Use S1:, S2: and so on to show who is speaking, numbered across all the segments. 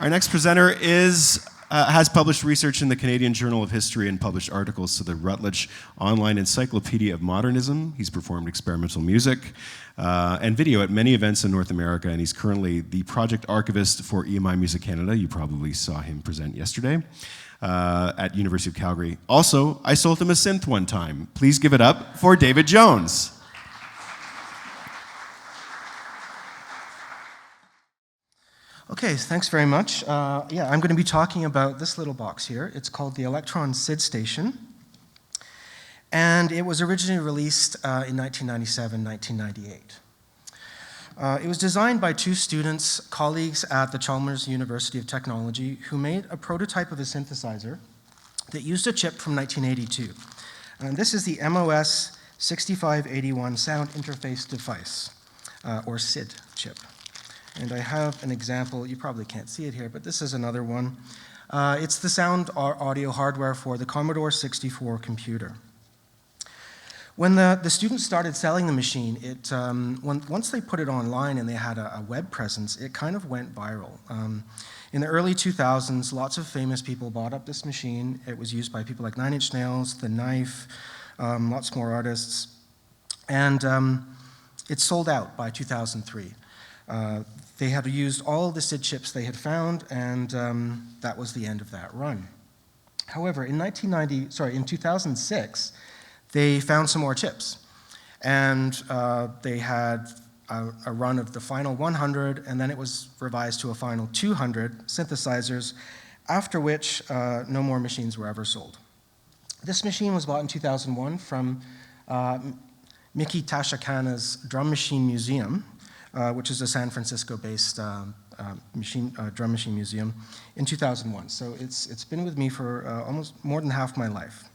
S1: Our next presenter has published research in the Canadian Journal of History and published articles to the Routledge online Encyclopedia of Modernism. He's performed experimental music and video at many events in North America, and he's currently the Project Archivist for EMI Music Canada. You probably saw him present yesterday at University of Calgary. Also, I sold him a synth one time. Please give it up for David Jones.
S2: Okay, thanks very much. I'm going to be talking about this little box here. It's called the Elektron Sid Station, and it was originally released in 1997, 1998. It was designed by two students, colleagues at the Chalmers University of Technology, who made a prototype of a synthesizer that used a chip from 1982. And this is the MOS 6581 Sound Interface Device, or SID chip. And I have an example. You probably can't see it here, but this is another one. It's the sound audio hardware for the Commodore 64 computer. When the students started selling the machine, once they put it online and they had a web presence, it kind of went viral. In the early 2000s, lots of famous people bought up this machine. It was used by people like Nine Inch Nails, The Knife, lots more artists. And it sold out by 2003. They had used all the SID chips they had found, and that was the end of that run. However, in 2006, they found some more chips, and they had a run of the final 100, and then it was revised to a final 200 synthesizers, after which no more machines were ever sold. This machine was bought in 2001 from Miki Tashikana's Drum Machine Museum, which is a San Francisco-based drum machine museum, in 2001. So it's been with me for almost more than half my life.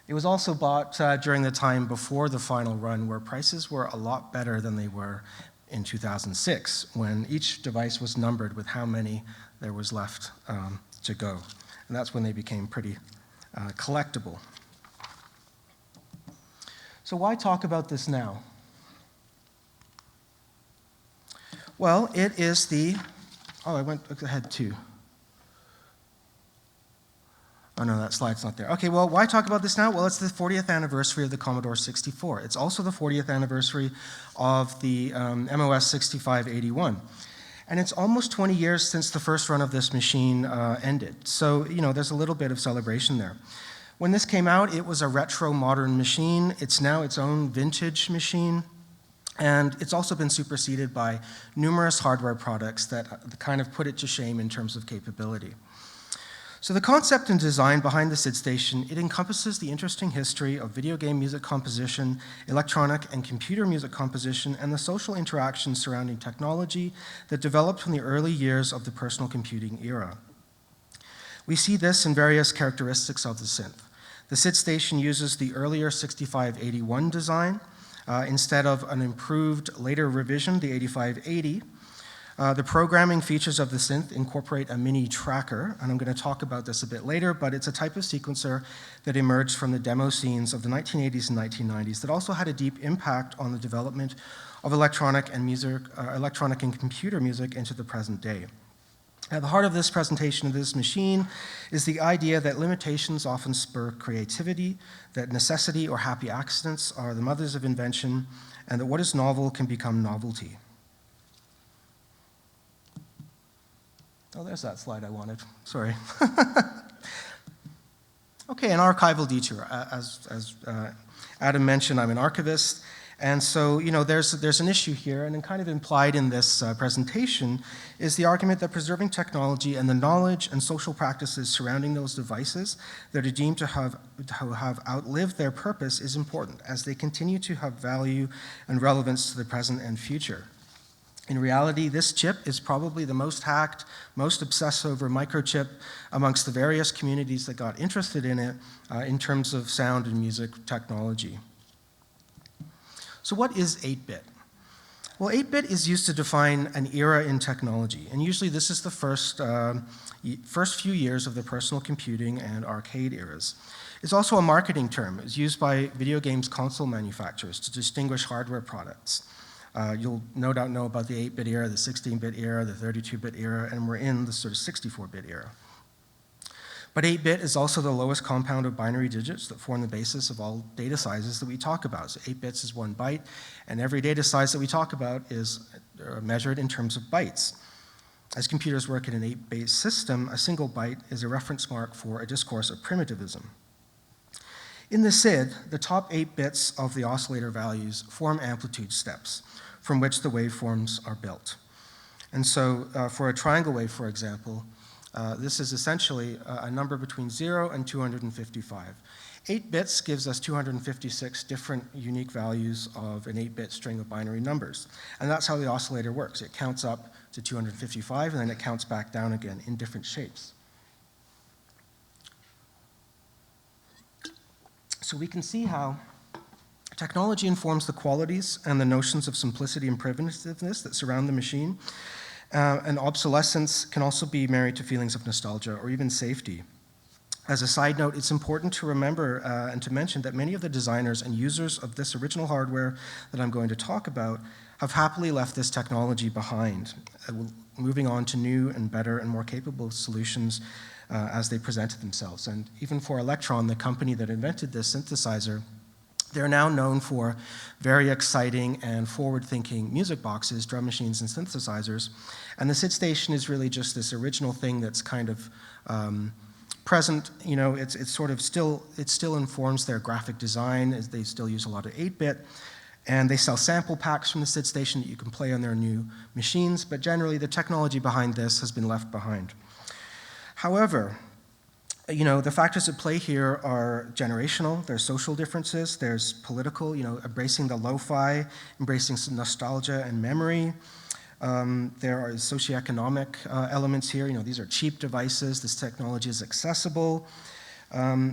S2: It was also bought during the time before the final run, where prices were a lot better than they were in 2006, when each device was numbered with how many there was left to go. And that's when they became pretty collectible. So why talk about this now? Well, it is I went ahead too. Oh no, that slide's not there. Okay, well, why talk about this now? Well, it's the 40th anniversary of the Commodore 64. It's also the 40th anniversary of the MOS 6581. And it's almost 20 years since the first run of this machine ended. So, there's a little bit of celebration there. When this came out, it was a retro modern machine. It's now its own vintage machine. And it's also been superseded by numerous hardware products that kind of put it to shame in terms of capability. So the concept and design behind the SID Station, it encompasses the interesting history of video game music composition, electronic and computer music composition, and the social interactions surrounding technology that developed from the early years of the personal computing era. We see this in various characteristics of the synth. The SID Station uses the earlier 6581 design, instead of an improved later revision, the 8580. The programming features of the synth incorporate a mini tracker, and I'm going to talk about this a bit later, but it's a type of sequencer that emerged from the demo scenes of the 1980s and 1990s that also had a deep impact on the development of electronic and computer music into the present day. At the heart of this presentation of this machine is the idea that limitations often spur creativity, that necessity or happy accidents are the mothers of invention, and that what is novel can become novelty. Oh, there's that slide I wanted. Sorry. Okay, an archival detour. As Adam mentioned, I'm an archivist. And so, there's an issue here, and then kind of implied in this presentation is the argument that preserving technology and the knowledge and social practices surrounding those devices that are deemed to have outlived their purpose is important, as they continue to have value and relevance to the present and future. In reality, this chip is probably the most hacked, most obsessed over microchip amongst the various communities that got interested in it in terms of sound and music technology. So what is 8-bit? Well, 8-bit is used to define an era in technology, and usually this is the first few years of the personal computing and arcade eras. It's also a marketing term. It's used by video games console manufacturers to distinguish hardware products. You'll no doubt know about the 8-bit era, the 16-bit era, the 32-bit era, and we're in the sort of 64-bit era. But 8-bit is also the lowest compound of binary digits that form the basis of all data sizes that we talk about. So 8 bits is 1 byte, and every data size that we talk about is measured in terms of bytes. As computers work in an 8-bit system, a single byte is a reference mark for a discourse of primitivism. In the SID, the top 8 bits of the oscillator values form amplitude steps from which the waveforms are built. And so for a triangle wave, for example, this is essentially a number between 0 and 255. 8 bits gives us 256 different unique values of an 8-bit string of binary numbers. And that's how the oscillator works. It counts up to 255, and then it counts back down again in different shapes. So we can see how technology informs the qualities and the notions of simplicity and primitiveness that surround the machine. And obsolescence can also be married to feelings of nostalgia or even safety. As a side note, it's important to remember and to mention that many of the designers and users of this original hardware that I'm going to talk about have happily left this technology behind, moving on to new and better and more capable solutions as they presented themselves. And even for Elektron, the company that invented this synthesizer, they're now known for very exciting and forward-thinking music boxes, drum machines, and synthesizers. And the Sid Station is really just this original thing that's kind of present. You know, it still informs their graphic design, as they still use a lot of 8-bit. And they sell sample packs from the Sid Station that you can play on their new machines. But generally, the technology behind this has been left behind. However, you know, the factors at play here are generational, there's social differences, there's political, you know, embracing the lo-fi, embracing some nostalgia and memory. There are socioeconomic elements here. You know, these are cheap devices, this technology is accessible.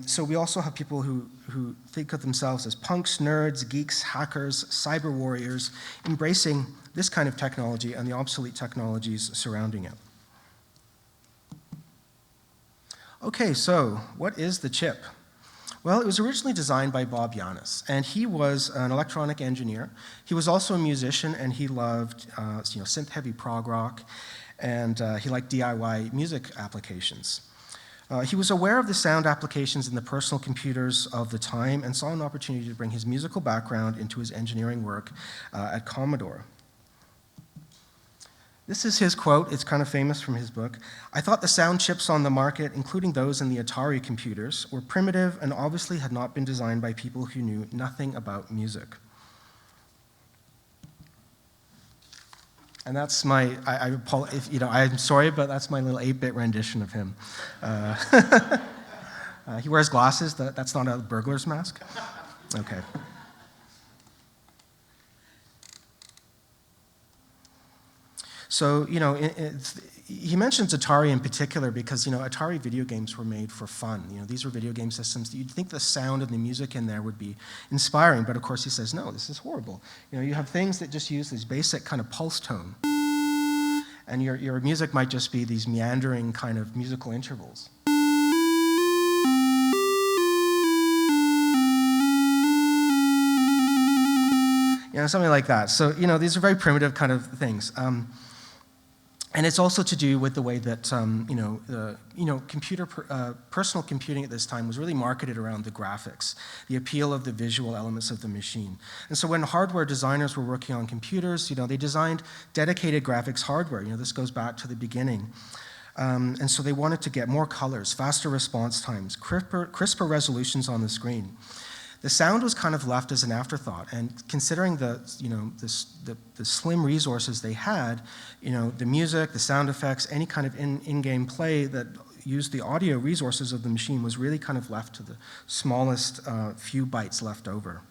S2: So we also have people who think of themselves as punks, nerds, geeks, hackers, cyber warriors, embracing this kind of technology and the obsolete technologies surrounding it. Okay, so what is the chip? Well, it was originally designed by Bob Yanis, and he was an electronic engineer. He was also a musician, and he loved synth-heavy prog rock, and he liked DIY music applications. He was aware of the sound applications in the personal computers of the time and saw an opportunity to bring his musical background into his engineering work at Commodore. This is his quote. It's kind of famous from his book. "I thought the sound chips on the market, including those in the Atari computers, were primitive and obviously had not been designed by people who knew nothing about music." And that's my, I'm sorry, but that's my little 8-bit rendition of him. He wears glasses. That's not a burglar's mask? Okay. So, you know, he mentions Atari in particular because, you know, Atari video games were made for fun. You know, these were video game systems that you'd think the sound and the music in there would be inspiring, but of course he says, no, this is horrible. You know, you have things that just use this basic kind of pulse tone, and your music might just be these meandering kind of musical intervals. You know, something like that. So, you know, these are very primitive kind of things. And it's also to do with the way that personal computing at this time was really marketed around the graphics, the appeal of the visual elements of the machine. And so when hardware designers were working on computers, you know, they designed dedicated graphics hardware. You know, this goes back to the beginning. And so they wanted to get more colors, faster response times, crisper resolutions on the screen. The sound was kind of left as an afterthought, and considering the slim resources they had, you know, the music, the sound effects, any kind of in-game play that used the audio resources of the machine was really kind of left to the smallest few bytes left over.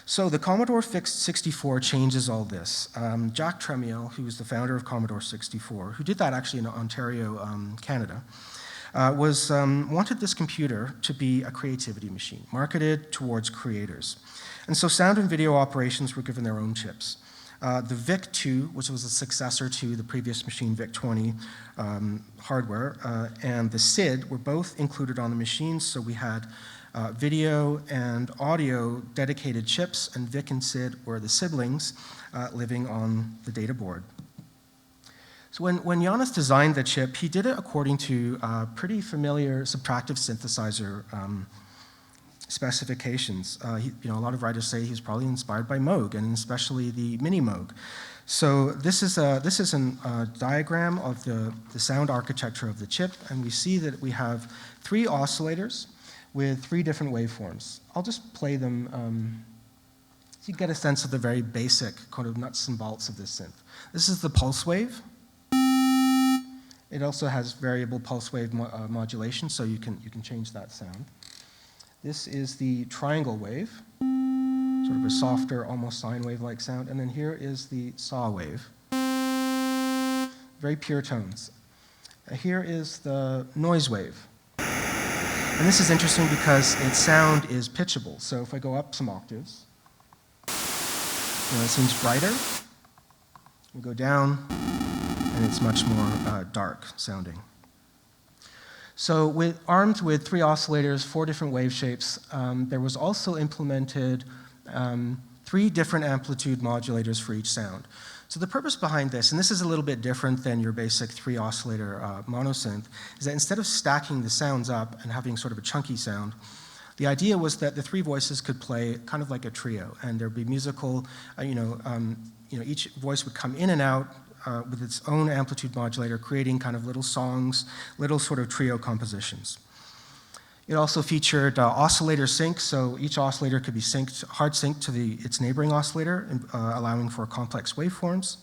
S2: So the Commodore 64 changes all this. Jack Tramiel, who was the founder of Commodore 64, who did that actually in Ontario, Canada, wanted this computer to be a creativity machine, marketed towards creators. And so sound and video operations were given their own chips. The VIC-2, which was a successor to the previous machine, VIC-20 hardware, and the SID were both included on the machines. So we had video and audio dedicated chips, and Vic and Sid were the siblings living on the data board. So when Janis designed the chip, he did it according to pretty familiar subtractive synthesizer specifications. A lot of writers say he was probably inspired by Moog, and especially the Mini Moog. So this is a diagram of the sound architecture of the chip, and we see that we have 3 oscillators with 3 different waveforms. I'll just play them so you get a sense of the very basic kind of nuts and bolts of this synth. This is the pulse wave. It also has variable pulse wave modulation, so you can change that sound. This is the triangle wave, sort of a softer, almost sine wave-like sound. And then here is the saw wave, very pure tones. Here is the noise wave. And this is interesting because its sound is pitchable. So if I go up some octaves, it seems brighter. We go down, and it's much more dark sounding. So armed with 3 oscillators, 4 different wave shapes, there was also implemented 3 different amplitude modulators for each sound. So the purpose behind this, and this is a little bit different than your basic 3 oscillator monosynth, is that instead of stacking the sounds up and having sort of a chunky sound, the idea was that the 3 voices could play kind of like a trio, and there'd be musical, each voice would come in and out with its own amplitude modulator, creating kind of little songs, little sort of trio compositions. It also featured oscillator sync, so each oscillator could be synced, hard synced to its neighboring oscillator, allowing for complex waveforms.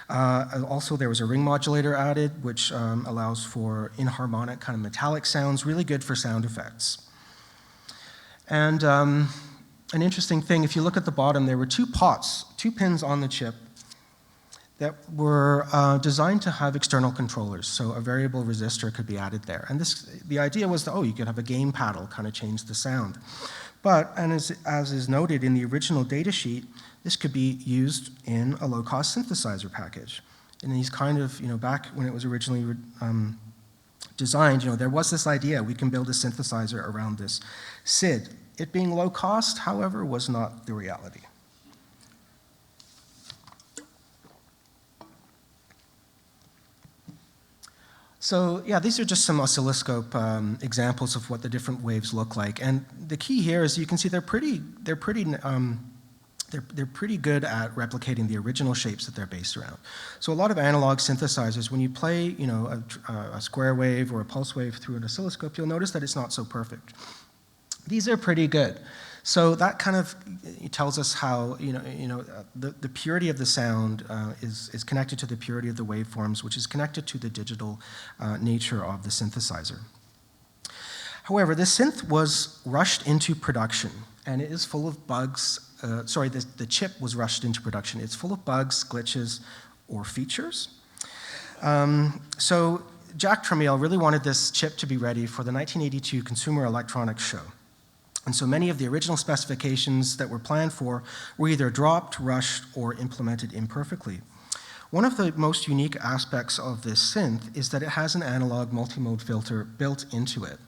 S2: Also, there was a ring modulator added, which allows for inharmonic kind of metallic sounds, really good for sound effects. And an interesting thing, if you look at the bottom, there were 2 pots, 2 pins on the chip that were designed to have external controllers, so a variable resistor could be added there. And the idea was that, you could have a gain paddle, kind of change the sound. But, and as is noted in the original datasheet, this could be used in a low-cost synthesizer package. And these kind of, back when it was originally designed, there was this idea, we can build a synthesizer around this SID. It being low cost, however, was not the reality. So yeah, these are just some oscilloscope examples of what the different waves look like. And the key here is you can see they're pretty good at replicating the original shapes that they're based around. So a lot of analog synthesizers, when you play a square wave or a pulse wave through an oscilloscope, you'll notice that it's not so perfect. These are pretty good. So that kind of tells us how the purity of the sound is connected to the purity of the waveforms, which is connected to the digital nature of the synthesizer. However, the synth was rushed into production, and it is full of bugs. The chip was rushed into production. It's full of bugs, glitches, or features. So Jack Tramiel really wanted this chip to be ready for the 1982 Consumer Electronics Show. And so many of the original specifications that were planned for were either dropped, rushed, or implemented imperfectly. One of the most unique aspects of this synth is that it has an analog multimode filter built into it.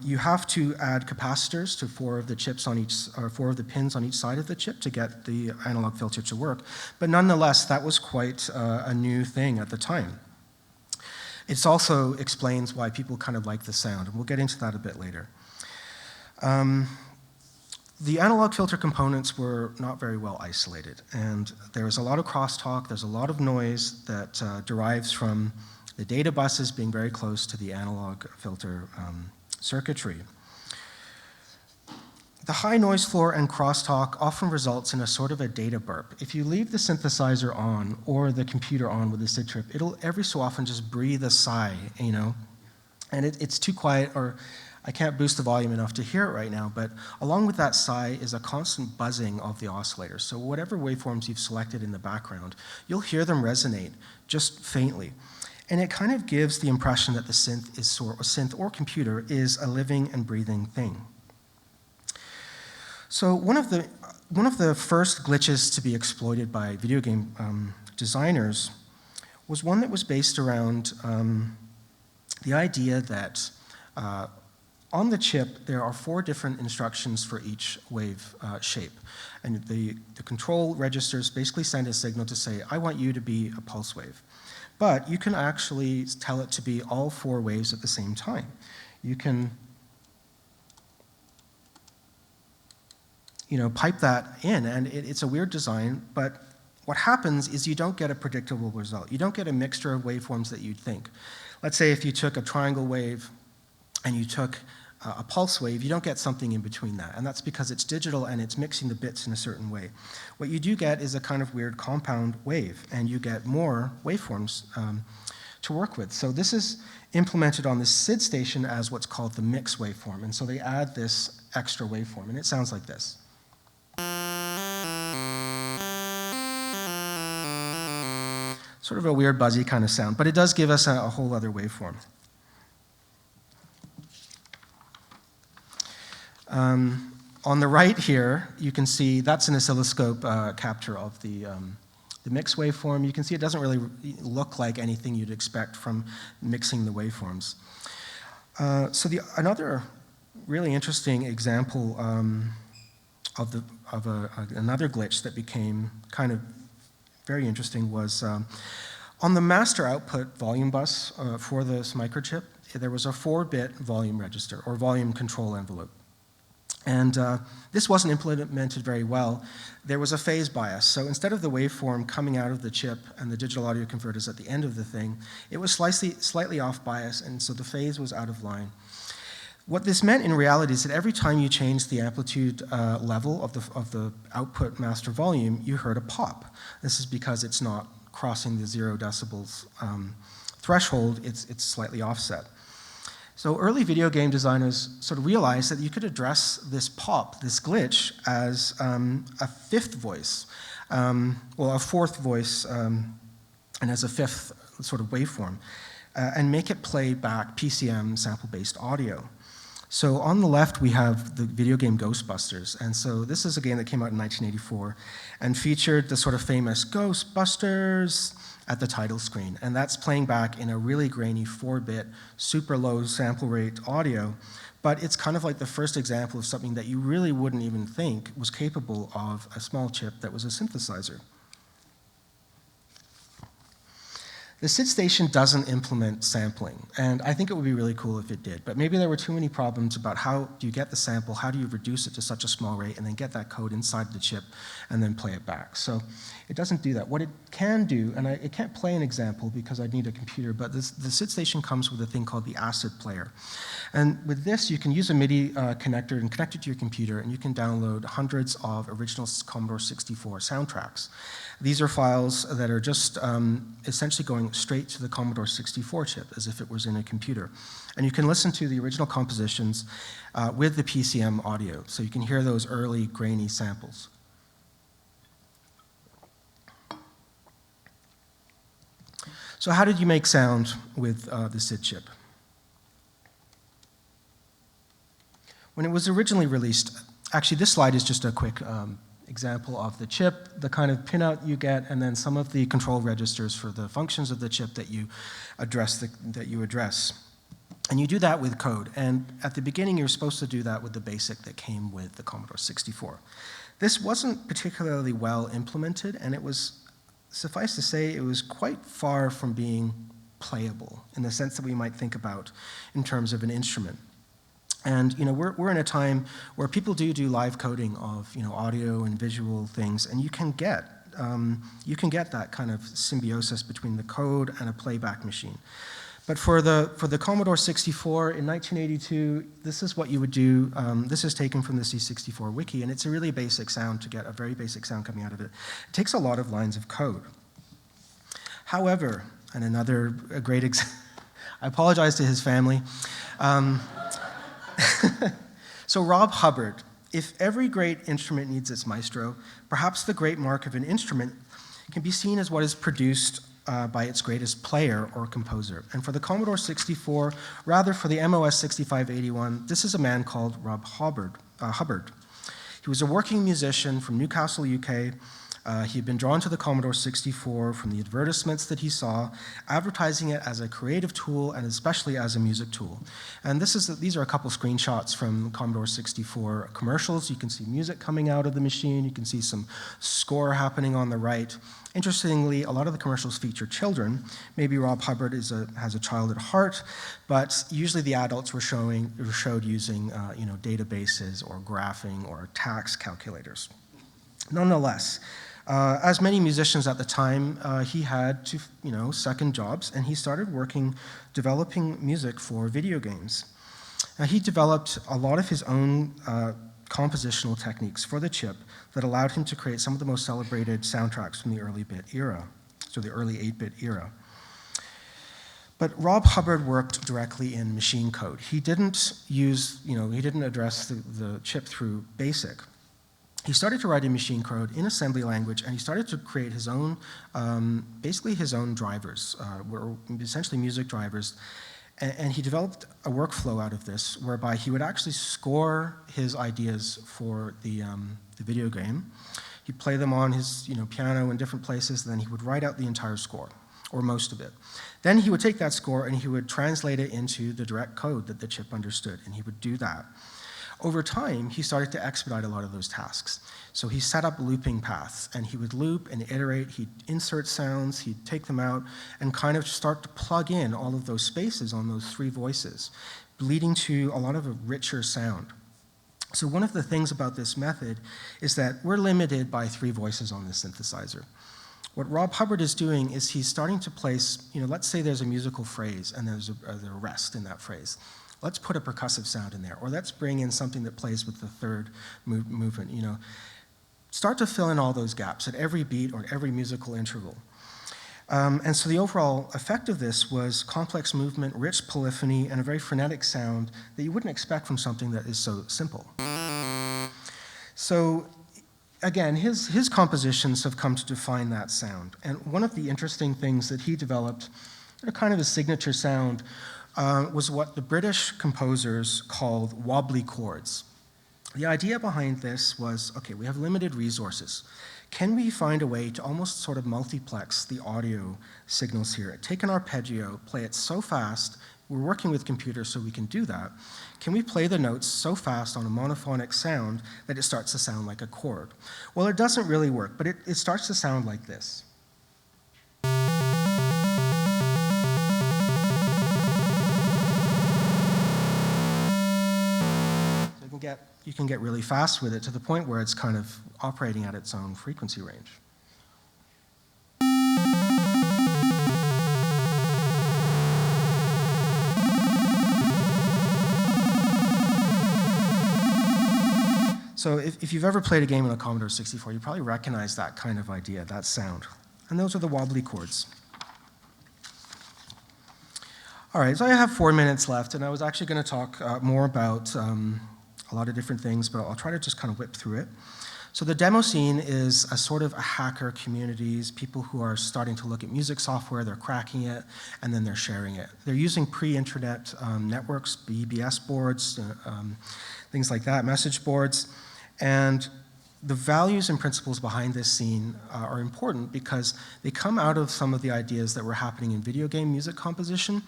S2: You have to add capacitors to 4 of the chips on each, or 4 of the pins on each side of the chip to get the analog filter to work. But nonetheless, that was quite a new thing at the time. It also explains why people kind of like the sound, and we'll get into that a bit later. The analog filter components were not very well isolated, and there's a lot of crosstalk, there's a lot of noise that derives from the data buses being very close to the analog filter circuitry. The high noise floor and crosstalk often results in a sort of a data burp. If you leave the synthesizer on or the computer on with the SID chip, it'll every so often just breathe a sigh, and it's too quiet, or I can't boost the volume enough to hear it right now, but along with that sigh is a constant buzzing of the oscillators. So whatever waveforms you've selected in the background, you'll hear them resonate just faintly. And it kind of gives the impression that the synth or computer is a living and breathing thing. So one of the first glitches to be exploited by video game designers was one that was based around the idea that on the chip, there are 4 different instructions for each wave shape. And the control registers basically send a signal to say, I want you to be a pulse wave. But you can actually tell it to be all 4 waves at the same time. You can pipe that in, and it's a weird design, but what happens is you don't get a predictable result. You don't get a mixture of waveforms that you'd think. Let's say if you took a triangle wave and you took a pulse wave, you don't get something in between that, and that's because it's digital and it's mixing the bits in a certain way. What you do get is a kind of weird compound wave, and you get more waveforms to work with. So this is implemented on the SID station as what's called the mix waveform, and so they add this extra waveform, and it sounds like this. Sort of a weird buzzy kind of sound, but it does give us a whole other waveform. On the right here, you can see that's an oscilloscope capture of the mix waveform. You can see it doesn't really look like anything you'd expect from mixing the waveforms. So another really interesting example of another glitch that became kind of very interesting was on the master output volume bus for this microchip, there was a 4-bit volume register or volume control envelope. And this wasn't implemented very well. There was a phase bias. So instead of the waveform coming out of the chip and the digital audio converters at the end of the thing, it was slightly off bias, and so the phase was out of line. What this meant in reality is that every time you changed the amplitude level of the output master volume, you heard a pop. This is because it's not crossing the 0 decibels threshold, it's slightly offset. So early video game designers sort of realized that you could address this pop, this glitch, as a 5th voice, well, a 4th voice, and as a 5th sort of waveform, and make it play back PCM sample-based audio. So on the left, we have the video game Ghostbusters, and so this is a game that came out in 1984 and featured the sort of famous Ghostbusters at the title screen, and that's playing back in a really grainy 4-bit, super low sample rate audio, but it's kind of like the first example of something that you really wouldn't even think was capable of a small chip that was a synthesizer. The SID station doesn't implement sampling, and I think it would be really cool if it did, but maybe there were too many problems about how do you get the sample, how do you reduce it to such a small rate, and then get that code inside the chip and then play it back. So it doesn't do that. What it can do, and it can't play an example because I'd need a computer, but the SID station comes with a thing called the ACID player. And with this, you can use a MIDI connector and connect it to your computer, and you can download hundreds of original Commodore 64 soundtracks. These are files that are just essentially going straight to the Commodore 64 chip, as if it was in a computer. And you can listen to the original compositions with the PCM audio, so you can hear those early grainy samples. So how did you make sound with the SID chip? When it was originally released, actually this slide is just a quick example of the chip, the kind of pinout you get, and then some of the control registers for the functions of the chip that you address. And you do that with code. And at the beginning, you're supposed to do that with the BASIC that came with the Commodore 64. This wasn't particularly well implemented, and it was, suffice to say, it was quite far from being playable in the sense that we might think about in terms of an instrument. And we're in a time where people do live coding of audio and visual things, and you can get that kind of symbiosis between the code and a playback machine. But for the Commodore 64 in 1982, this is what you would do. This is taken from the C64 wiki, and it's a really basic sound to get a very basic sound coming out of it. It takes a lot of lines of code. However, and another great I apologize to his family. So Rob Hubbard, if every great instrument needs its maestro, perhaps the great mark of an instrument can be seen as what is produced by its greatest player or composer. And for the Commodore 64, rather for the MOS 6581, this is a man called Rob Hubbard. He was a working musician from Newcastle, UK, He had been drawn to the Commodore 64 from the advertisements that he saw, advertising it as a creative tool and especially as a music tool. And these are a couple screenshots from Commodore 64 commercials. You can see music coming out of the machine. You can see some score happening on the right. Interestingly, a lot of the commercials feature children. Maybe Rob Hubbard has a child at heart, but usually the adults were showed using databases or graphing or tax calculators. Nonetheless, as many musicians at the time, he had to, second jobs, and he started developing music for video games. Now, he developed a lot of his own compositional techniques for the chip that allowed him to create some of the most celebrated soundtracks from the early bit era, so the early 8-bit era. But Rob Hubbard worked directly in machine code. He didn't address the chip through BASIC. He started to write in machine code in assembly language, and he started to create his own, basically his own drivers, essentially music drivers. And he developed a workflow out of this, whereby he would actually score his ideas for the video game. He'd play them on his piano in different places, and then he would write out the entire score, or most of it. Then he would take that score and he would translate it into the direct code that the chip understood, and he would do that. Over time, he started to expedite a lot of those tasks. So he set up looping paths, and he would loop and iterate. He'd insert sounds, he'd take them out, and kind of start to plug in all of those spaces on those three voices, leading to a lot of a richer sound. So one of the things about this method is that we're limited by three voices on the synthesizer. What Rob Hubbard is doing is he's starting to place, let's say there's a musical phrase and there's a rest in that phrase. Let's put a percussive sound in there, or let's bring in something that plays with the third movement, Start to fill in all those gaps at every beat or every musical interval. And so the overall effect of this was complex movement, rich polyphony, and a very frenetic sound that you wouldn't expect from something that is so simple. So again, his compositions have come to define that sound. And one of the interesting things that he developed, kind of a signature sound, was what the British composers called wobbly chords. The idea behind this was, okay, we have limited resources. Can we find a way to almost sort of multiplex the audio signals here? Take an arpeggio, play it so fast, we're working with computers so we can do that. Can we play the notes so fast on a monophonic sound that it starts to sound like a chord? Well, it doesn't really work, but it starts to sound like this. You can get really fast with it to the point where it's kind of operating at its own frequency range. So if you've ever played a game on a Commodore 64, you probably recognize that kind of idea, that sound. And those are the wobbly chords. All right, so I have 4 minutes left, and I was actually going to talk more about a lot of different things, but I'll try to just kind of whip through it. So the demo scene is a sort of a hacker communities, people who are starting to look at music software, they're cracking it, and then they're sharing it. They're using pre-internet networks, BBS boards, things like that, message boards, and the values and principles behind this scene are important because they come out of some of the ideas that were happening in video game music composition,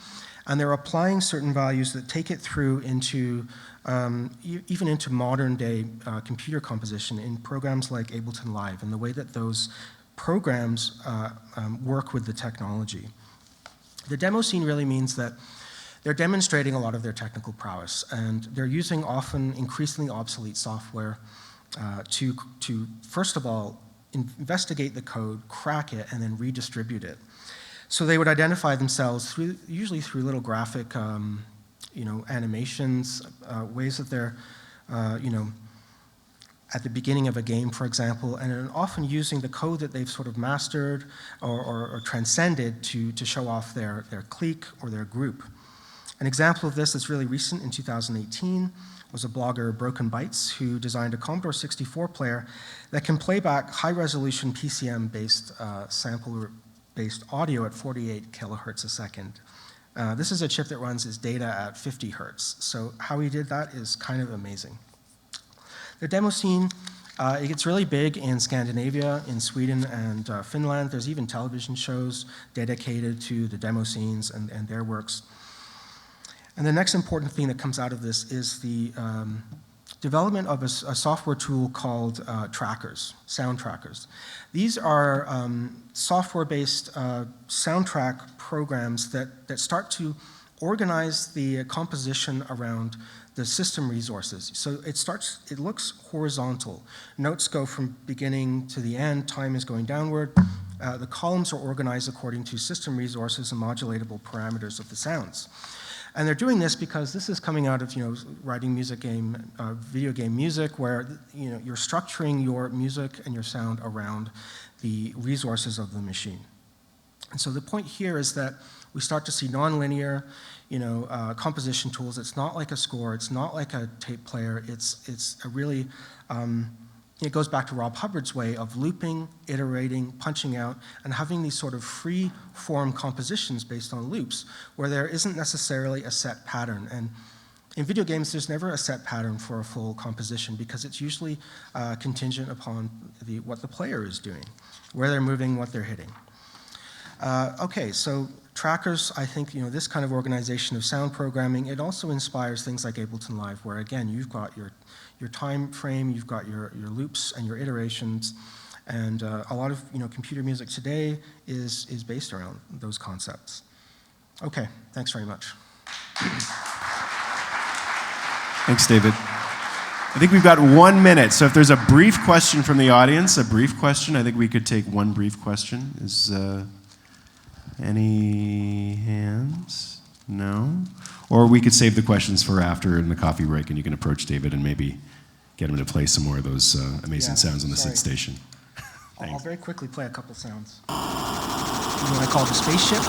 S2: and they're applying certain values that take it through into even into modern day computer composition in programs like Ableton Live and the way that those programs work with the technology. The demo scene really means that they're demonstrating a lot of their technical prowess, and they're using often increasingly obsolete software to first of all, investigate the code, crack it, and then redistribute it. So they would identify themselves usually through little graphic animations, ways that they're, at the beginning of a game, for example, and often using the code that they've sort of mastered or transcended to show off their clique or their group. An example of this that's really recent in 2018 was a blogger, Broken Bytes, who designed a Commodore 64 player that can play back high-resolution PCM-based sample-based audio at 48 kilohertz a second. This is a chip that runs its data at 50 hertz. So how he did that is kind of amazing. The demo scene It gets really big in Scandinavia, in Sweden and Finland. There's even television shows dedicated to the demo scenes and their works. And the next important thing that comes out of this is the development of a software tool called trackers, sound trackers. These are software-based soundtrack programs that start to organize the composition around the system resources. So it looks horizontal. Notes go from beginning to the end, time is going downward. The columns are organized according to system resources and modulatable parameters of the sounds. And they're doing this because this is coming out of writing video game music, where you're structuring your music and your sound around the resources of the machine. And so the point here is that we start to see nonlinear, composition tools. It's not like a score. It's not like a tape player. It's a really it goes back to Rob Hubbard's way of looping, iterating, punching out, and having these sort of free form compositions based on loops where there isn't necessarily a set pattern. And in video games, there's never a set pattern for a full composition because it's usually contingent upon what the player is doing, where they're moving, what they're hitting. Okay, so trackers, I think, this kind of organization of sound programming, it also inspires things like Ableton Live, where again, you've got your time frame, you've got your loops and your iterations, and a lot of computer music today is based around those concepts. Okay, thanks very much.
S1: Thanks, David. I think we've got 1 minute, so if there's a brief question from the audience, I think we could take one brief question. Is any hands? No? Or we could save the questions for after in the coffee break, and you can approach David and maybe get him to play some more of those amazing sounds on the Sid Station.
S2: I'll very quickly play a couple sounds. What I call the spaceship,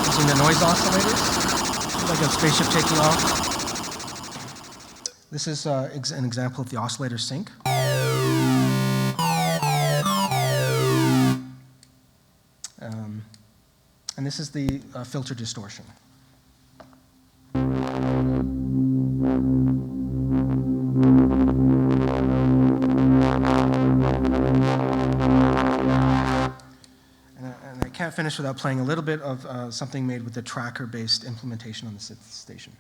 S2: using the noise oscillators, like a spaceship taking off. This is an example of the oscillator sync. And this is the filter distortion. And I can't finish without playing a little bit of something made with the tracker-based implementation on the Sid Station.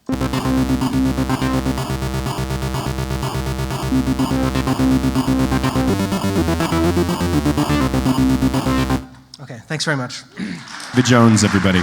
S2: Okay, thanks very much.
S1: David Jones, everybody.